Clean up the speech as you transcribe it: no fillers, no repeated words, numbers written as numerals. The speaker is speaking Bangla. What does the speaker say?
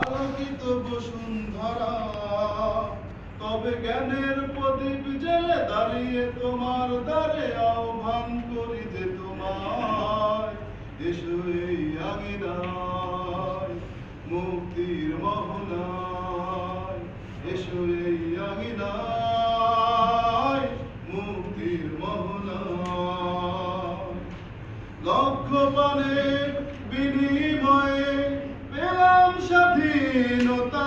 আলোকিত বসুন্ধরা, তবে জ্ঞানের প্রদীপ জেলে দাঁড়িয়ে তোমার দ্বারে আহ্বান করি যে তোমায়, এসো এই আঙিনায় মুক্তির মোহনায়, এসো এই আঙিনায় মুক্তির মোহনায়। লক্ষ প্রাণের বিনিময়ে পেলাম স্বাধীনতা।